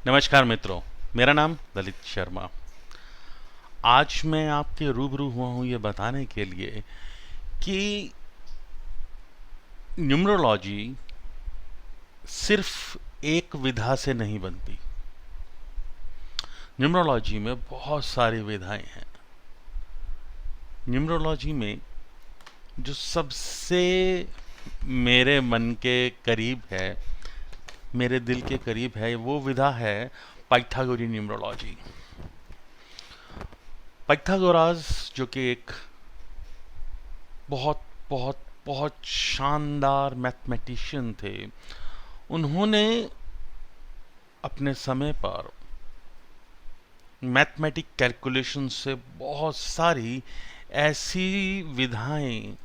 नमस्कार मित्रों, मेरा नाम ललित शर्मा। आज मैं आपके रूबरू हुआ हूँ ये बताने के लिए कि न्यूमरोलॉजी सिर्फ एक विधा से नहीं बनती। न्यूमरोलॉजी में बहुत सारी विधाएं हैं। न्यूमरोलॉजी में जो सबसे मेरे मन के करीब है, मेरे दिल के करीब है, वो विधा है पाइथागोरन न्यूमरोलॉजी। पाइथागोरास जो कि एक बहुत बहुत बहुत शानदार मैथमेटिशियन थे, उन्होंने अपने समय पर मैथमेटिक कैलकुलेशन से बहुत सारी ऐसी विधाएं,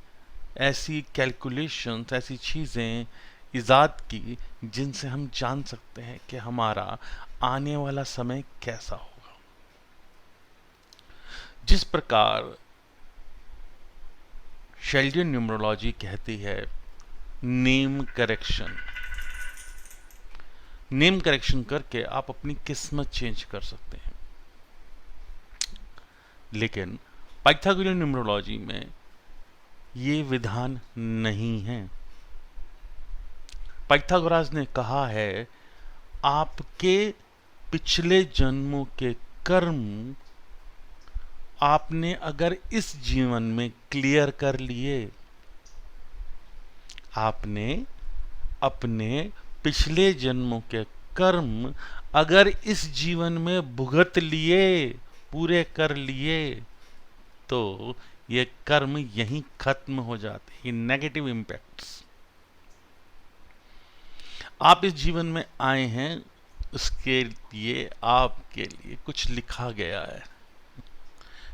ऐसी कैलकुलेशंस, ऐसी चीज़ें इजाद की जिनसे हम जान सकते हैं कि हमारा आने वाला समय कैसा होगा। जिस प्रकार शेल्डियन न्यूमरोलॉजी कहती है नेम करेक्शन, नेम करेक्शन करके आप अपनी किस्मत चेंज कर सकते हैं। लेकिन पाइथागोरन न्यूमरोलॉजी में ये विधान नहीं है। पाइथागोरास ने कहा है आपके पिछले जन्मों के कर्म आपने अगर इस जीवन में क्लियर कर लिए, आपने अपने पिछले जन्मों के कर्म अगर इस जीवन में भुगत लिए, पूरे कर लिए, तो ये कर्म यहीं खत्म हो जाते हैं। नेगेटिव इम्पैक्ट्स आप इस जीवन में आए हैं, उसके लिए आपके लिए कुछ लिखा गया है।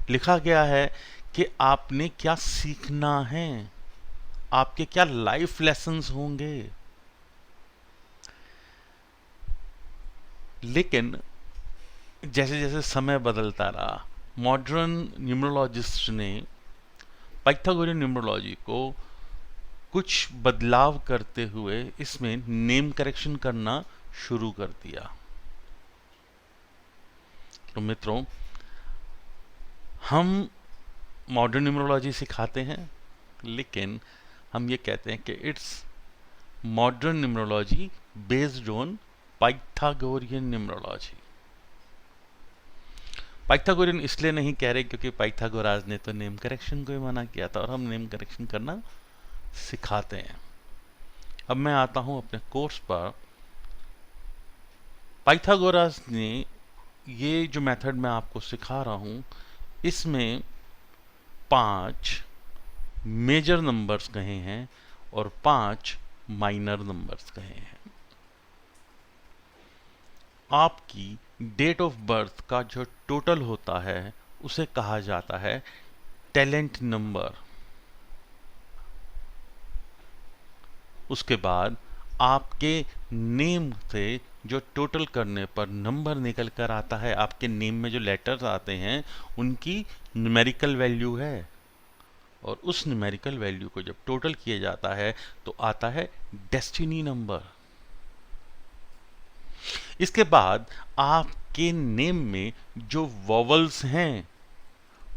लिखा गया है कि आपने क्या सीखना है, आपके क्या लाइफ लेसन्स होंगे। लेकिन जैसे जैसे समय बदलता रहा, मॉडर्न न्यूमरोलॉजिस्ट ने पाइथागोरन न्यूमरोलॉजी को कुछ बदलाव करते हुए इसमें नेम करेक्शन करना शुरू कर दिया। तो मित्रों, हम मॉडर्न न्यूमरोलॉजी सिखाते हैं, लेकिन हम ये कहते हैं कि it's modern numerology based on Pythagorean numerology. Pythagorean इसलिए नहीं कह रहे क्योंकि पाइथागोरास ने तो नेम करेक्शन को ही मना किया था, और हम नेम करेक्शन करना सिखाते हैं। अब मैं आता हूं अपने कोर्स पर। पाइथागोरास ने ये जो मेथड मैं आपको सिखा रहा हूं, इसमें 5 मेजर नंबर्स कहे हैं और 5 माइनर नंबर्स कहे हैं। आपकी डेट ऑफ बर्थ का जो टोटल होता है उसे कहा जाता है टैलेंट नंबर। उसके बाद आपके नेम से जो टोटल करने पर नंबर निकल कर आता है, आपके नेम में जो लेटर्स आते हैं उनकी न्यूमेरिकल वैल्यू है, और उस न्यूमेरिकल वैल्यू को जब टोटल किया जाता है तो आता है डेस्टिनी नंबर। इसके बाद आपके नेम में जो वॉवल्स हैं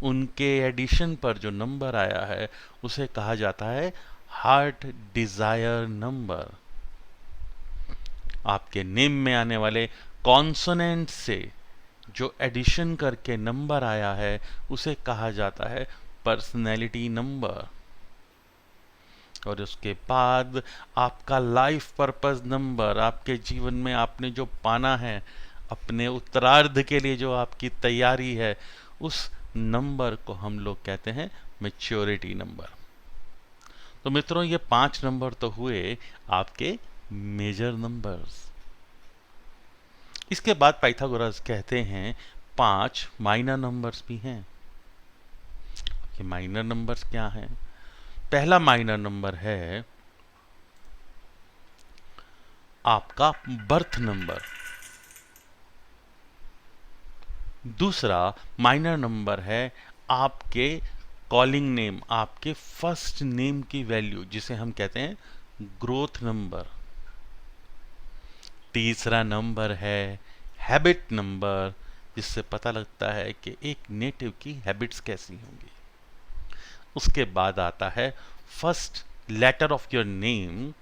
उनके एडिशन पर जो नंबर आया है उसे कहा जाता है हार्ट डिजायर नंबर। आपके नेम में आने वाले कॉन्सोनेंट से जो एडिशन करके नंबर आया है उसे कहा जाता है पर्सनैलिटी नंबर। और उसके बाद आपका लाइफ पर्पस नंबर, आपके जीवन में आपने जो पाना है, अपने उत्तरार्ध के लिए जो आपकी तैयारी है, उस नंबर को हम लोग कहते हैं मैच्योरिटी नंबर। तो मित्रों, ये 5 नंबर तो हुए आपके मेजर नंबर्स। इसके बाद पाइथागोरस कहते हैं 5 माइनर नंबर्स भी हैं। ये माइनर नंबर्स क्या हैं? पहला माइनर नंबर है आपका बर्थ नंबर। दूसरा माइनर नंबर है आपके कॉलिंग नेम, आपके फर्स्ट नेम की वैल्यू, जिसे हम कहते हैं ग्रोथ नंबर। तीसरा नंबर है हैबिट नंबर, जिससे पता लगता है कि एक नेटिव की हैबिट्स कैसी होंगी। उसके बाद आता है first letter of your name,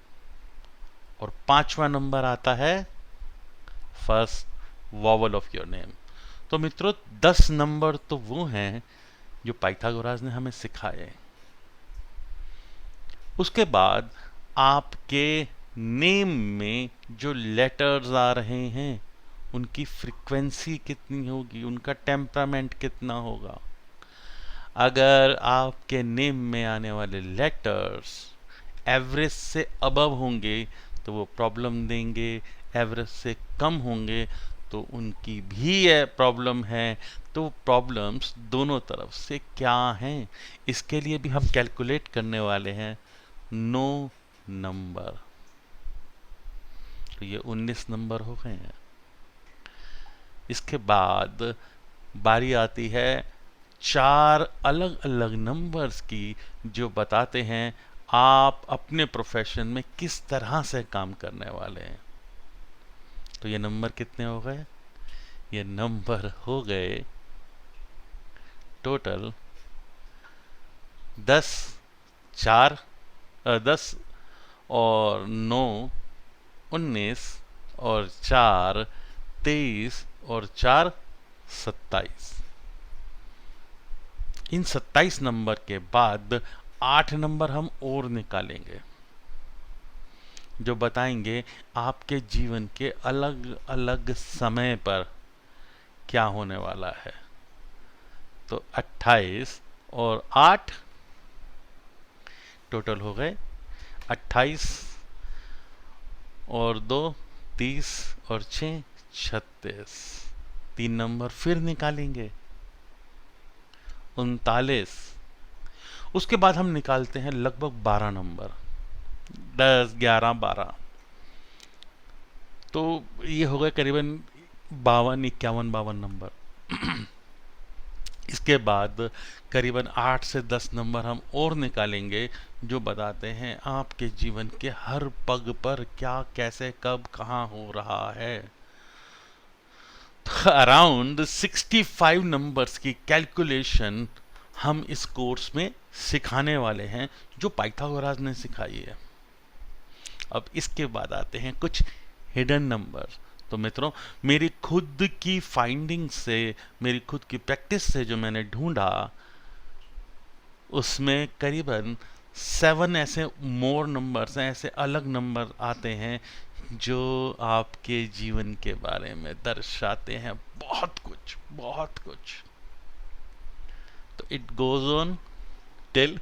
और 5वां नंबर आता है first vowel of your name. तो मित्रों 10 नंबर तो वो हैं जो पाइथागोरस ने हमें सिखाए। उसके बाद आपके नेम में जो लेटर्स आ रहे हैं उनकी फ्रीक्वेंसी कितनी होगी, उनका टेम्परामेंट कितना होगा। अगर आपके नेम में आने वाले लेटर्स एवरेज से अबव होंगे तो वो प्रॉब्लम देंगे, एवरेज से कम होंगे तो उनकी भी प्रॉब्लम है। तो प्रॉब्लम्स दोनों तरफ से क्या हैं, इसके लिए भी हम कैलकुलेट करने वाले हैं नो नंबर। तो ये 19 नंबर हो गए हैं। इसके बाद बारी आती है 4 अलग अलग नंबर्स की जो बताते हैं आप अपने प्रोफेशन में किस तरह से काम करने वाले हैं। तो ये नंबर कितने हो गए? ये नंबर हो गए टोटल 10, 4, 10 और 9 19 और 4 23 और 4 27। इन 27 नंबर के बाद 8 नंबर हम और निकालेंगे जो बताएंगे आपके जीवन के अलग अलग समय पर क्या होने वाला है। तो 28 और 8 टोटल हो गए 28 और 2 30 और 6 36। 3 नंबर फिर निकालेंगे 39। उसके बाद हम निकालते हैं लगभग 12 नंबर 10 11 12। तो ये हो गए करीबन 52 51 52 नंबर। इसके बाद करीबन 8 से 10 नंबर हम और निकालेंगे जो बताते हैं आपके जीवन के हर पग पर क्या कैसे कब कहाँ हो रहा है। अराउंड 65 नंबर्स की कैलकुलेशन हम इस कोर्स में सिखाने वाले हैं जो पाइथागोरस ने सिखाई है। अब इसके बाद आते हैं कुछ हिडन नंबर। तो मित्रों मेरी खुद की फाइंडिंग से, मेरी खुद की प्रैक्टिस से जो मैंने ढूंढा उसमें करीबन 7 ऐसे मोर नंबर्स हैं, ऐसे अलग नंबर आते हैं जो आपके जीवन के बारे में दर्शाते हैं बहुत कुछ बहुत कुछ। तो it goes on till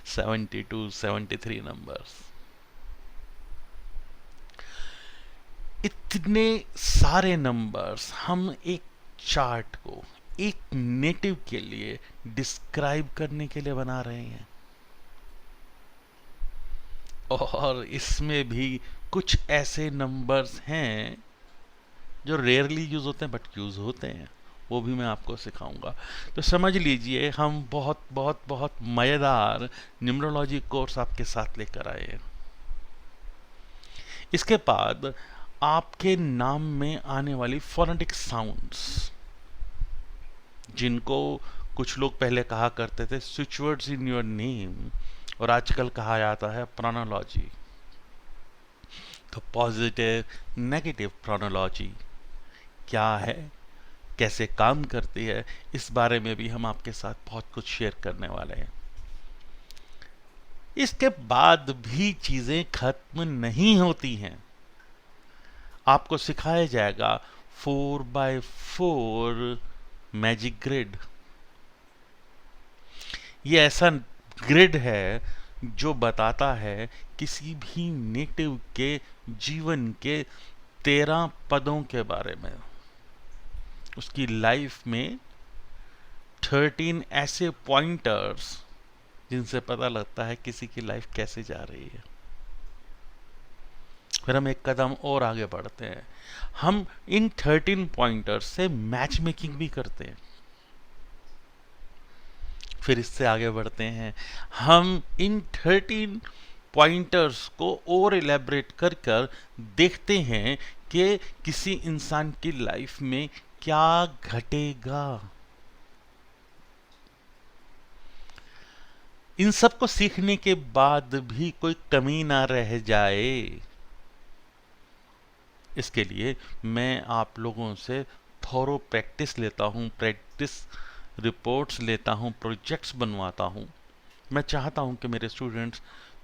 72 73 numbers. इतने सारे नंबर्स हम एक चार्ट को एक नेटिव के लिए डिस्क्राइब करने के लिए बना रहे हैं, और इसमें भी कुछ ऐसे नंबर्स हैं जो रेयरली यूज होते हैं बट यूज होते हैं, वो भी मैं आपको सिखाऊंगा। तो समझ लीजिए हम बहुत बहुत बहुत मजेदार न्यूमरोलॉजी कोर्स आपके साथ लेकर आए हैं। इसके बाद आपके नाम में आने वाली फोनेटिक साउंड्स, जिनको कुछ लोग पहले कहा करते थे switch words in your name, और आजकल कहा जाता है प्रोनोलॉजी। तो पॉजिटिव नेगेटिव प्रोनोलॉजी क्या है, कैसे काम करती है, इस बारे में भी हम आपके साथ बहुत कुछ शेयर करने वाले हैं। इसके बाद भी चीजें खत्म नहीं होती हैं। आपको सिखाया जाएगा 4x4 मैजिक ग्रिड। ये ऐसा ग्रिड है जो बताता है किसी भी नेटिव के जीवन के 13 पदों के बारे में, उसकी लाइफ में 13 ऐसे पॉइंटर्स जिनसे पता लगता है किसी की लाइफ कैसे जा रही है। फिर हम एक कदम और आगे बढ़ते हैं, हम इन 13 पॉइंटर्स से मैच मेकिंग भी करते हैं। फिर इससे आगे बढ़ते हैं, हम इन 13 पॉइंटर्स को और इलेबरेट कर कर देखते हैं कि किसी इंसान की लाइफ में क्या घटेगा। इन सब को सीखने के बाद भी कोई कमी ना रह जाए, इसके लिए मैं आप लोगों से थोरो प्रैक्टिस लेता हूँ, प्रैक्टिस रिपोर्ट्स लेता हूँ, प्रोजेक्ट्स बनवाता हूँ। मैं चाहता हूँ कि मेरे स्टूडेंट्स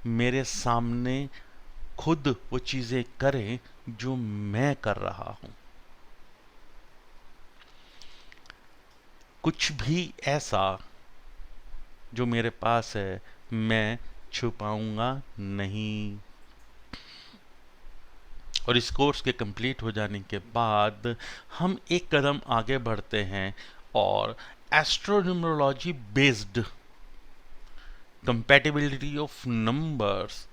मेरे सामने खुद वो चीज़ें करें जो मैं कर रहा हूँ। कुछ भी ऐसा जो मेरे पास है मैं छुपाऊंगा नहीं। और इस कोर्स के कंप्लीट हो जाने के बाद हम एक कदम आगे बढ़ते हैं और astronumerology based compatibility of numbers,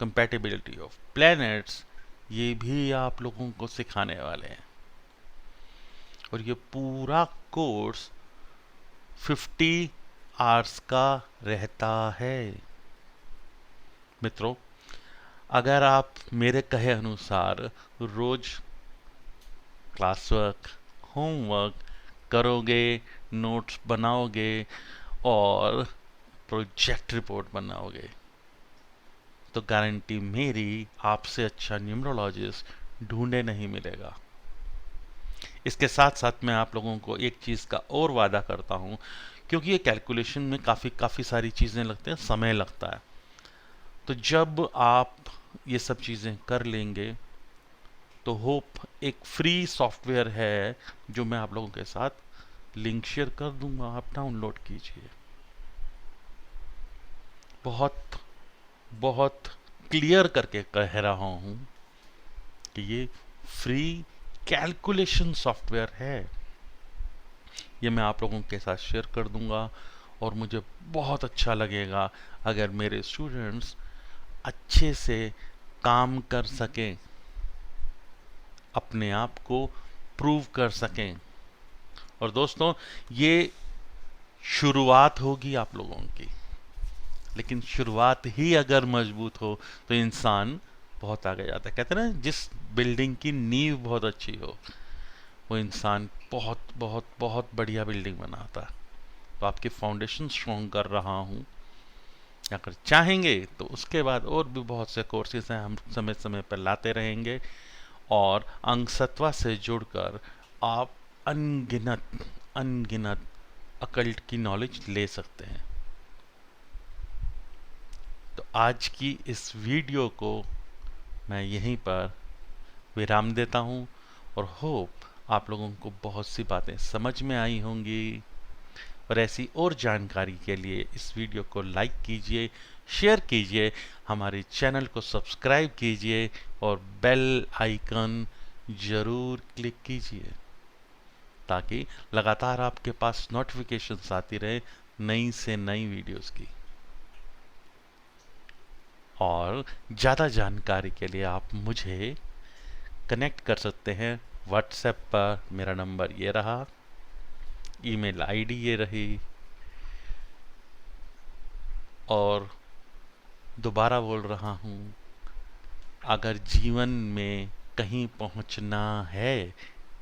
compatibility of planets, ये भी आप लोगों को सिखाने वाले हैं। और ये पूरा कोर्स 50 आवर्स का रहता है। मित्रों, अगर आप मेरे कहे अनुसार रोज क्लास वर्क, होमवर्क करोगे, नोट्स बनाओगे और प्रोजेक्ट रिपोर्ट बनाओगे, तो गारंटी मेरी आपसे अच्छा न्यूमरोलॉजिस्ट ढूंढे नहीं मिलेगा। इसके साथ साथ मैं आप लोगों को एक चीज़ का और वादा करता हूँ, क्योंकि ये कैलकुलेशन में काफ़ी सारी चीज़ें लगते हैं, समय लगता है। तो जब आप ये सब चीज़ें कर लेंगे तो होप एक फ्री सॉफ्टवेयर है जो मैं आप लोगों के साथ लिंक शेयर कर दूंगा, आप डाउनलोड कीजिए। बहुत बहुत क्लियर करके कह रहा हूं कि ये फ्री कैलकुलेशन सॉफ्टवेयर है। ये मैं आप लोगों के साथ शेयर कर दूंगा और मुझे बहुत अच्छा लगेगा अगर मेरे स्टूडेंट्स अच्छे से काम कर सकें, अपने आप को प्रूव कर सकें। और दोस्तों, ये शुरुआत होगी आप लोगों की, लेकिन शुरुआत ही अगर मजबूत हो तो इंसान बहुत आगे जाता है। कहते हैं ना, जिस बिल्डिंग की नींव बहुत अच्छी हो वो इंसान बहुत बहुत बहुत बढ़िया बिल्डिंग बनाता है। तो आपकी फाउंडेशन स्ट्रॉन्ग कर रहा हूँ। अगर चाहेंगे तो उसके बाद और भी बहुत से कोर्सेज हैं, हम समय समय पर लाते रहेंगे और अंगसत्वा से जुड़कर आप अनगिनत अनगिनत अकल्ट की नॉलेज ले सकते हैं। तो आज की इस वीडियो को मैं यहीं पर विराम देता हूं और होप आप लोगों को बहुत सी बातें समझ में आई होंगी। और ऐसी और जानकारी के लिए इस वीडियो को लाइक कीजिए, शेयर कीजिए, हमारे चैनल को सब्सक्राइब कीजिए और बेल आइकन ज़रूर क्लिक कीजिए ताकि लगातार आपके पास नोटिफिकेशंस आती रहे नई से नई वीडियोस की। और ज़्यादा जानकारी के लिए आप मुझे कनेक्ट कर सकते हैं व्हाट्सएप पर। मेरा नंबर ये रहा, ईमेल आईडी ये रही, और दोबारा बोल रहा हूँ, अगर जीवन में कहीं पहुँचना है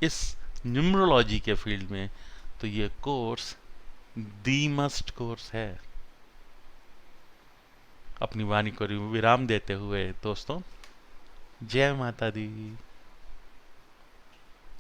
इस न्यूमरोलॉजी के फील्ड में तो ये कोर्स दी मस्ट कोर्स है। अपनी वाणी को विराम देते हुए दोस्तों, जय माता दी।